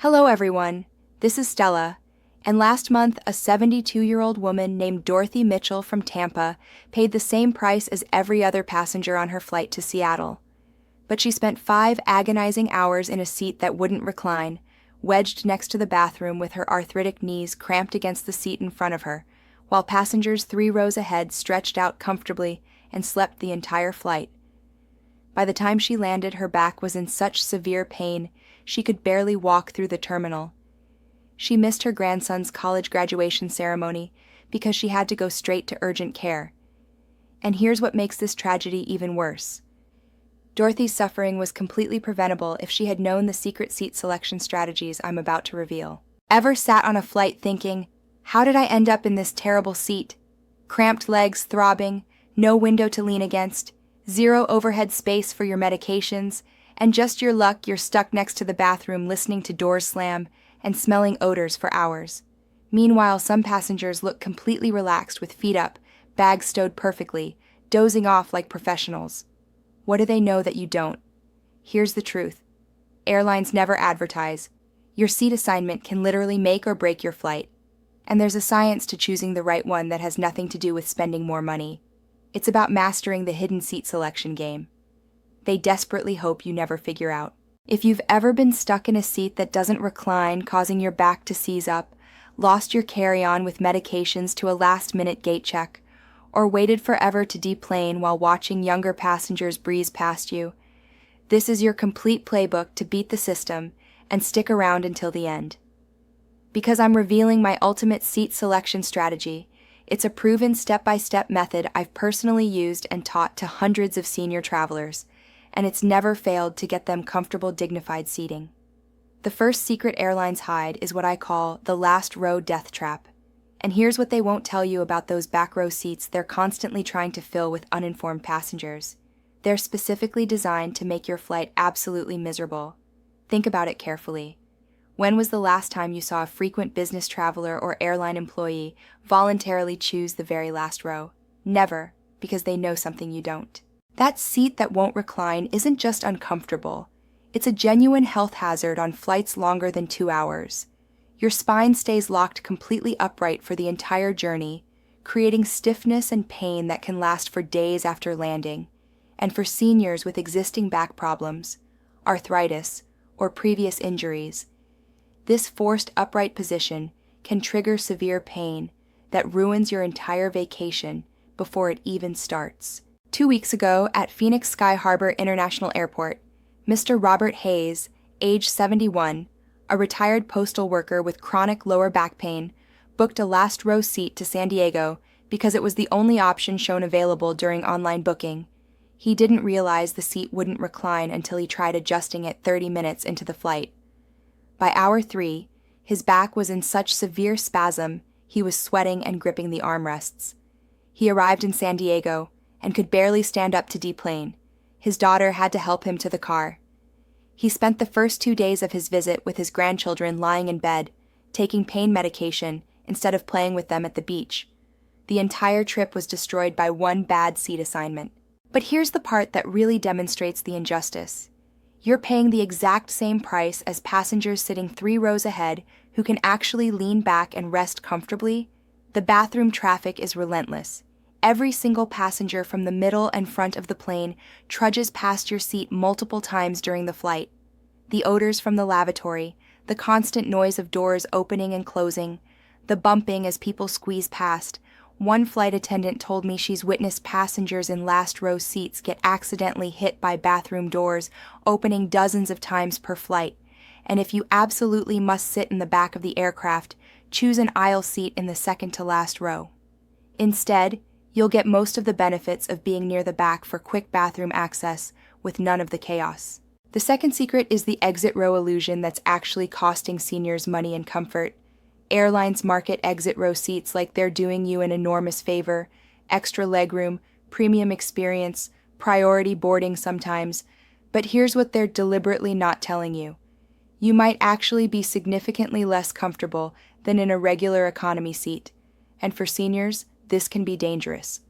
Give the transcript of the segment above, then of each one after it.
Hello, everyone. This is Stella. And last month, a 72-year-old woman named Dorothy Mitchell from Tampa paid the same price as every other passenger on her flight to Seattle. But she spent 5 agonizing hours in a seat that wouldn't recline, wedged next to the bathroom with her arthritic knees cramped against the seat in front of her, while passengers 3 rows ahead stretched out comfortably and slept the entire flight. By the time she landed, her back was in such severe pain she could barely walk through the terminal. She missed her grandson's college graduation ceremony because she had to go straight to urgent care. And here's what makes this tragedy even worse. Dorothy's suffering was completely preventable if she had known the secret seat selection strategies I'm about to reveal. Ever sat on a flight thinking, how did I end up in this terrible seat? Cramped legs throbbing, no window to lean against, 0 overhead space for your medications, and just your luck you're stuck next to the bathroom listening to doors slam and smelling odors for hours. Meanwhile, some passengers look completely relaxed with feet up, bags stowed perfectly, dozing off like professionals. What do they know that you don't? Here's the truth. Airlines never advertise. Your seat assignment can literally make or break your flight. And there's a science to choosing the right one that has nothing to do with spending more money. It's about mastering the hidden seat selection game. They desperately hope you never figure out. If you've ever been stuck in a seat that doesn't recline, causing your back to seize up, lost your carry-on with medications to a last-minute gate check, or waited forever to deplane while watching younger passengers breeze past you, this is your complete playbook to beat the system and stick around until the end. Because I'm revealing my ultimate seat selection strategy, it's a proven step-by-step method I've personally used and taught to hundreds of senior travelers, and it's never failed to get them comfortable, dignified seating. The first secret airlines hide is what I call the last row death trap. And here's what they won't tell you about those back row seats they're constantly trying to fill with uninformed passengers. They're specifically designed to make your flight absolutely miserable. Think about it carefully. When was the last time you saw a frequent business traveler or airline employee voluntarily choose the very last row? Never, because they know something you don't. That seat that won't recline isn't just uncomfortable. It's a genuine health hazard on flights longer than 2 hours. Your spine stays locked completely upright for the entire journey, creating stiffness and pain that can last for days after landing. And for seniors with existing back problems, arthritis, or previous injuries, this forced upright position can trigger severe pain that ruins your entire vacation before it even starts. 2 weeks ago at Phoenix Sky Harbor International Airport, Mr. Robert Hayes, age 71, a retired postal worker with chronic lower back pain, booked a last row seat to San Diego because it was the only option shown available during online booking. He didn't realize the seat wouldn't recline until he tried adjusting it 30 minutes into the flight. By hour 3, his back was in such severe spasm he was sweating and gripping the armrests. He arrived in San Diego and could barely stand up to deplane. His daughter had to help him to the car. He spent the first 2 days of his visit with his grandchildren lying in bed, taking pain medication instead of playing with them at the beach. The entire trip was destroyed by one bad seat assignment. But here's the part that really demonstrates the injustice. You're paying the exact same price as passengers sitting 3 rows ahead who can actually lean back and rest comfortably. The bathroom traffic is relentless. Every single passenger from the middle and front of the plane trudges past your seat multiple times during the flight. The odors from the lavatory, the constant noise of doors opening and closing, the bumping as people squeeze past. One flight attendant told me she's witnessed passengers in last row seats get accidentally hit by bathroom doors opening dozens of times per flight. And if you absolutely must sit in the back of the aircraft, choose an aisle seat in the second to last row. Instead, you'll get most of the benefits of being near the back for quick bathroom access with none of the chaos. The second secret is the exit row illusion that's actually costing seniors money and comfort. Airlines market exit row seats like they're doing you an enormous favor, extra legroom, premium experience, priority boarding sometimes, but here's what they're deliberately not telling you. You might actually be significantly less comfortable than in a regular economy seat, and for seniors, this can be dangerous.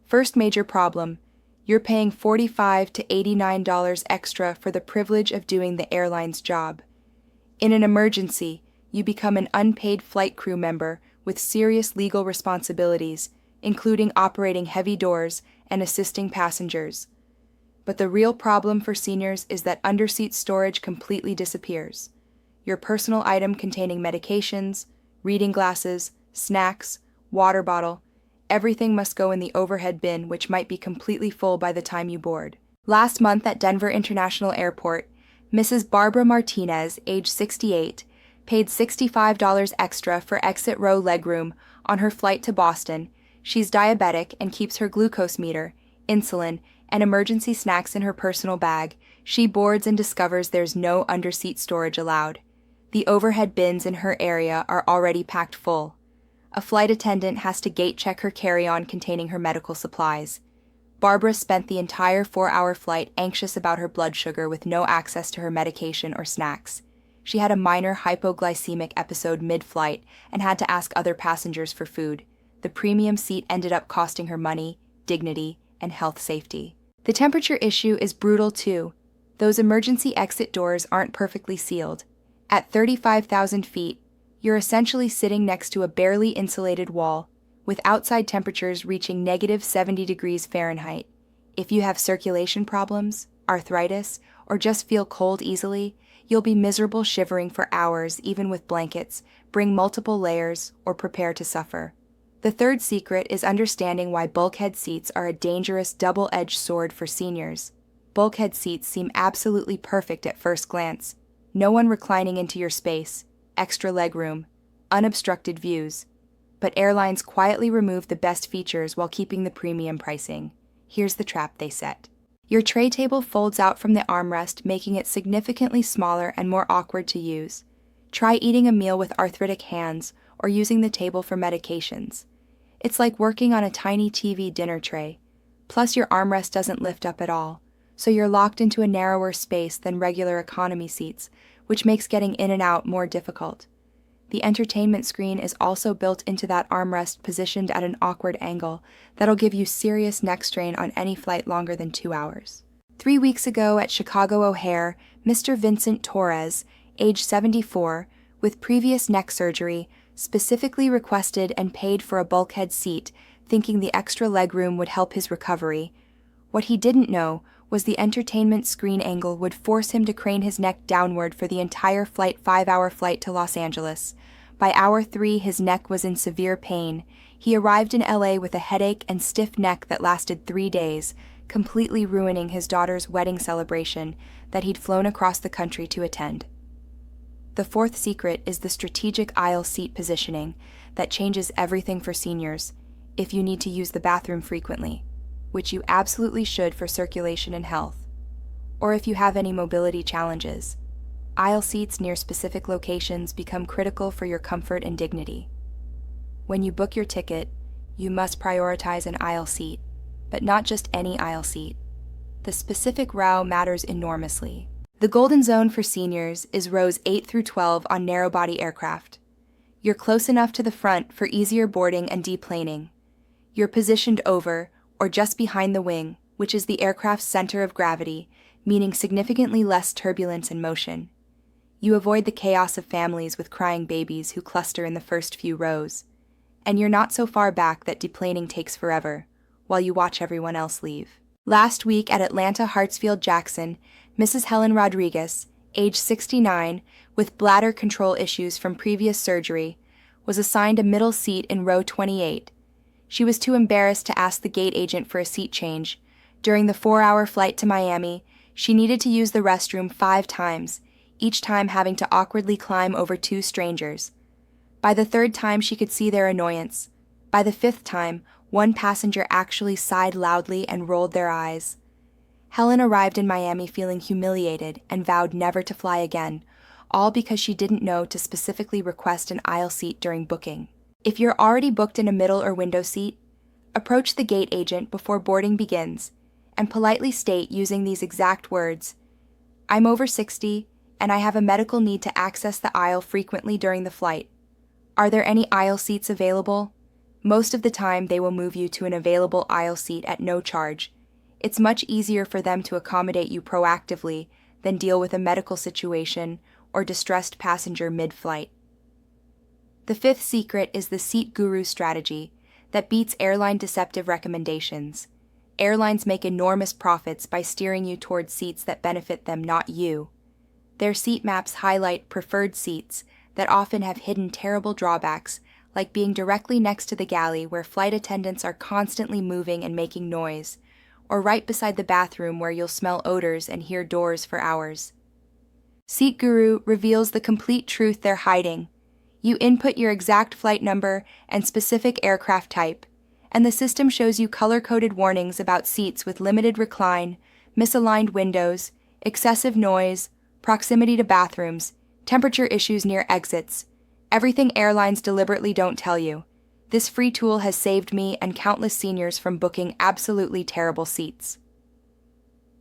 First major problem, you're paying $45 to $89 extra for the privilege of doing the airline's job. In an emergency, you become an unpaid flight crew member with serious legal responsibilities, including operating heavy doors and assisting passengers. But the real problem for seniors is that underseat storage completely disappears. Your personal item containing medications, reading glasses, snacks, water bottle, everything must go in the overhead bin, which might be completely full by the time you board. Last month at Denver International Airport, Mrs. Barbara Martinez, age 68, paid $65 extra for exit row legroom on her flight to Boston. She's diabetic and keeps her glucose meter, insulin, and emergency snacks in her personal bag. She boards and discovers there's no underseat storage allowed. The overhead bins in her area are already packed full. A flight attendant has to gate check her carry-on containing her medical supplies. Barbara spent the entire 4-hour flight anxious about her blood sugar with no access to her medication or snacks. She had a minor hypoglycemic episode mid-flight and had to ask other passengers for food. The premium seat ended up costing her money, dignity, and health safety. The temperature issue is brutal too. Those emergency exit doors aren't perfectly sealed. At 35,000 feet, you're essentially sitting next to a barely insulated wall, with outside temperatures reaching -70 degrees Fahrenheit. If you have circulation problems, arthritis, or just feel cold easily, you'll be miserable shivering for hours even with blankets. Bring multiple layers or prepare to suffer. The third secret is understanding why bulkhead seats are a dangerous double-edged sword for seniors. Bulkhead seats seem absolutely perfect at first glance. No one reclining into your space, extra legroom, unobstructed views. But airlines quietly remove the best features while keeping the premium pricing. Here's the trap they set. Your tray table folds out from the armrest, making it significantly smaller and more awkward to use. Try eating a meal with arthritic hands or using the table for medications. It's like working on a tiny TV dinner tray. Plus, your armrest doesn't lift up at all, so you're locked into a narrower space than regular economy seats, which makes getting in and out more difficult. The entertainment screen is also built into that armrest, positioned at an awkward angle that'll give you serious neck strain on any flight longer than 2 hours. 3 weeks ago at Chicago O'Hare, Mr. Vincent Torres, age 74, with previous neck surgery, specifically requested and paid for a bulkhead seat, thinking the extra legroom would help his recovery. What he didn't know was the entertainment screen angle would force him to crane his neck downward for the entire 5-hour flight to Los Angeles. By hour 3, his neck was in severe pain. He arrived in LA with a headache and stiff neck that lasted 3 days, completely ruining his daughter's wedding celebration that he'd flown across the country to attend. The fourth secret is the strategic aisle seat positioning that changes everything for seniors if you need to use the bathroom frequently, which you absolutely should for circulation and health, or if you have any mobility challenges. Aisle seats near specific locations become critical for your comfort and dignity. When you book your ticket, you must prioritize an aisle seat, but not just any aisle seat. The specific row matters enormously. The golden zone for seniors is rows 8 through 12 on narrow-body aircraft. You're close enough to the front for easier boarding and deplaning. You're positioned over, or just behind the wing, which is the aircraft's center of gravity, meaning significantly less turbulence and motion. You avoid the chaos of families with crying babies who cluster in the first few rows. And you're not so far back that deplaning takes forever, while you watch everyone else leave. Last week at Atlanta Hartsfield-Jackson, Mrs. Helen Rodriguez, age 69, with bladder control issues from previous surgery, was assigned a middle seat in row 28. She was too embarrassed to ask the gate agent for a seat change. During the 4-hour flight to Miami, she needed to use the restroom 5 times, each time having to awkwardly climb over 2 strangers. By the 3rd time, she could see their annoyance. By the 5th time, one passenger actually sighed loudly and rolled their eyes. Helen arrived in Miami feeling humiliated and vowed never to fly again, all because she didn't know to specifically request an aisle seat during booking. If you're already booked in a middle or window seat, approach the gate agent before boarding begins and politely state using these exact words: "I'm over 60 and I have a medical need to access the aisle frequently during the flight. Are there any aisle seats available?" Most of the time, they will move you to an available aisle seat at no charge. It's much easier for them to accommodate you proactively than deal with a medical situation or distressed passenger mid-flight. The fifth secret is the seat guru strategy that beats airline deceptive recommendations. Airlines make enormous profits by steering you towards seats that benefit them, not you. Their seat maps highlight preferred seats that often have hidden terrible drawbacks, like being directly next to the galley where flight attendants are constantly moving and making noise, or right beside the bathroom where you'll smell odors and hear doors for hours. Seat Guru reveals the complete truth they're hiding. You input your exact flight number and specific aircraft type, and the system shows you color-coded warnings about seats with limited recline, misaligned windows, excessive noise, proximity to bathrooms, temperature issues near exits, everything airlines deliberately don't tell you. This free tool has saved me and countless seniors from booking absolutely terrible seats.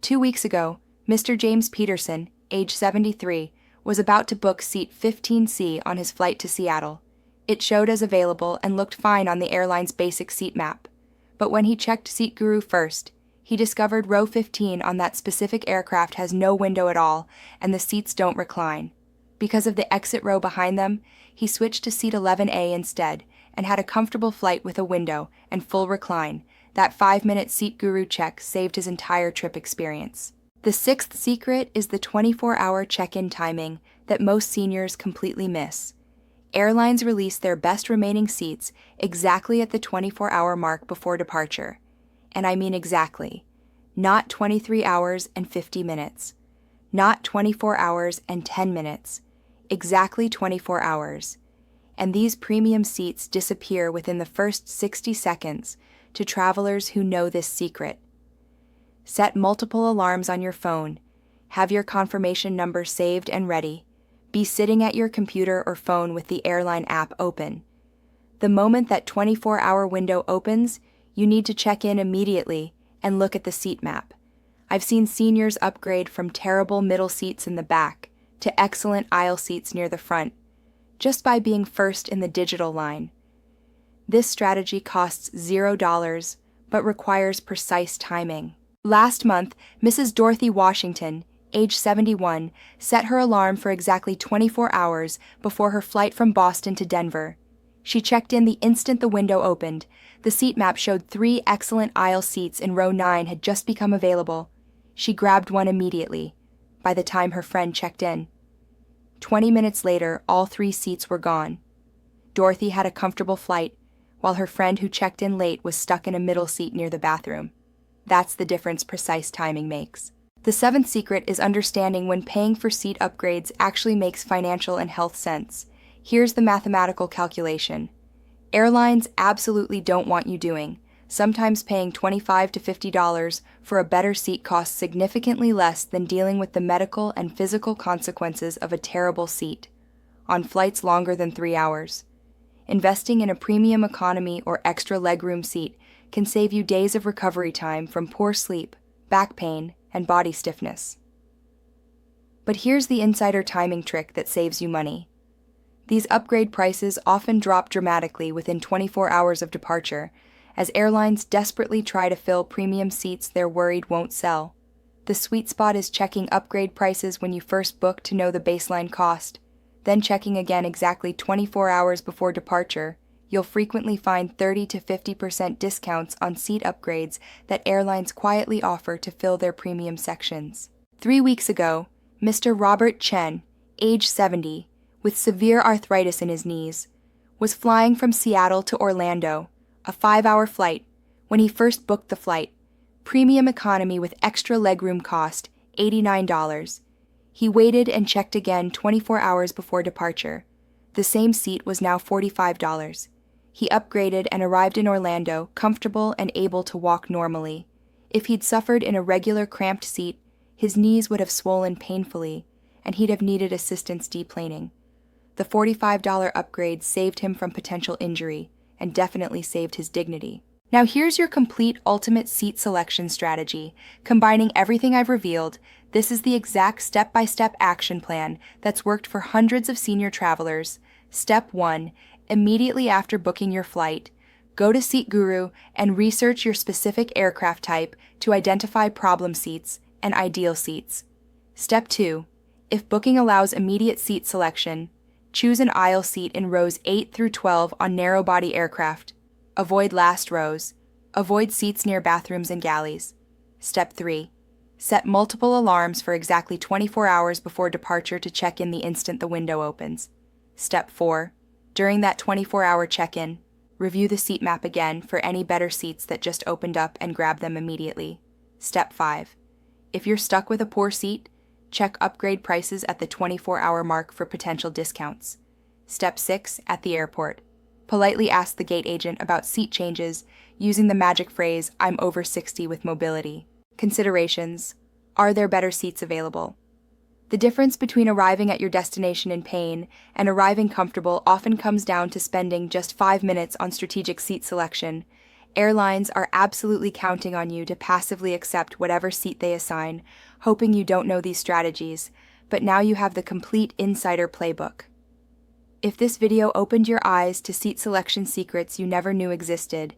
2 weeks ago, Mr. James Peterson, age 73, was about to book seat 15C on his flight to Seattle. It showed as available and looked fine on the airline's basic seat map. But when he checked Seat Guru first, he discovered row 15 on that specific aircraft has no window at all and the seats don't recline. Because of the exit row behind them, he switched to seat 11A instead and had a comfortable flight with a window and full recline. That 5-minute Seat Guru check saved his entire trip experience. The sixth secret is the 24-hour check-in timing that most seniors completely miss. Airlines release their best remaining seats exactly at the 24-hour mark before departure. And I mean exactly. Not 23 hours and 50 minutes. Not 24 hours and 10 minutes. Exactly 24 hours. And these premium seats disappear within the first 60 seconds to travelers who know this secret. Set multiple alarms on your phone. Have your confirmation number saved and ready. Be sitting at your computer or phone with the airline app open. The moment that 24-hour window opens, you need to check in immediately and look at the seat map. I've seen seniors upgrade from terrible middle seats in the back to excellent aisle seats near the front, just by being first in the digital line. This strategy costs $0, but requires precise timing. Last month, Mrs. Dorothy Washington, age 71, set her alarm for exactly 24 hours before her flight from Boston to Denver. She checked in the instant the window opened. The seat map showed 3 excellent aisle seats in row 9 had just become available. She grabbed one immediately, by the time her friend checked in. 20 minutes later, all 3 seats were gone. Dorothy had a comfortable flight, while her friend who checked in late was stuck in a middle seat near the bathroom. That's the difference precise timing makes. The seventh secret is understanding when paying for seat upgrades actually makes financial and health sense. Here's the mathematical calculation. Airlines absolutely don't want you doing. Sometimes paying $25 to $50 for a better seat costs significantly less than dealing with the medical and physical consequences of a terrible seat on flights longer than 3 hours. Investing in a premium economy or extra legroom seat can save you days of recovery time from poor sleep, back pain, and body stiffness. But here's the insider timing trick that saves you money. These upgrade prices often drop dramatically within 24 hours of departure, as airlines desperately try to fill premium seats they're worried won't sell. The sweet spot is checking upgrade prices when you first book to know the baseline cost, then checking again exactly 24 hours before departure. You'll frequently find 30 to 50% discounts on seat upgrades that airlines quietly offer to fill their premium sections. 3 weeks ago, Mr. Robert Chen, age 70, with severe arthritis in his knees, was flying from Seattle to Orlando, a 5-hour flight, when he first booked the flight. Premium economy with extra legroom cost, $89. He waited and checked again 24 hours before departure. The same seat was now $45. He upgraded and arrived in Orlando, comfortable and able to walk normally. If he'd suffered in a regular cramped seat, his knees would have swollen painfully, and he'd have needed assistance deplaning. The $45 upgrade saved him from potential injury, and definitely saved his dignity. Now here's your complete ultimate seat selection strategy. Combining everything I've revealed, this is the exact step-by-step action plan that's worked for hundreds of senior travelers. Step 1. Immediately after booking your flight, go to Seat Guru and research your specific aircraft type to identify problem seats and ideal seats. Step 2. If booking allows immediate seat selection, choose an aisle seat in rows 8 through 12 on narrow-body aircraft. Avoid last rows. Avoid seats near bathrooms and galleys. Step 3. Set multiple alarms for exactly 24 hours before departure to check in the instant the window opens. Step 4. During that 24-hour check-in, review the seat map again for any better seats that just opened up and grab them immediately. Step 5. If you're stuck with a poor seat, check upgrade prices at the 24-hour mark for potential discounts. Step 6. At the airport, politely ask the gate agent about seat changes using the magic phrase, "I'm over 60 with mobility." Considerations. Are there better seats available? The difference between arriving at your destination in pain and arriving comfortable often comes down to spending just 5 minutes on strategic seat selection. Airlines are absolutely counting on you to passively accept whatever seat they assign, hoping you don't know these strategies, but now you have the complete insider playbook. If this video opened your eyes to seat selection secrets you never knew existed,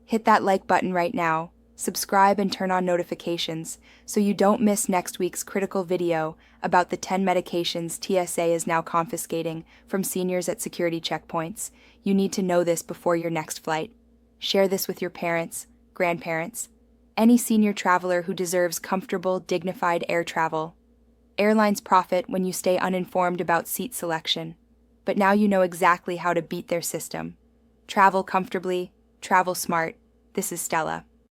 hit that like button right now, subscribe and turn on notifications so you don't miss next week's critical video about the 10 medications TSA is now confiscating from seniors at security checkpoints. You need to know this before your next flight. Share this with your parents, grandparents, any senior traveler who deserves comfortable, dignified air travel. Airlines profit when you stay uninformed about seat selection, but now you know exactly how to beat their system. Travel comfortably, travel smart. This is Stella.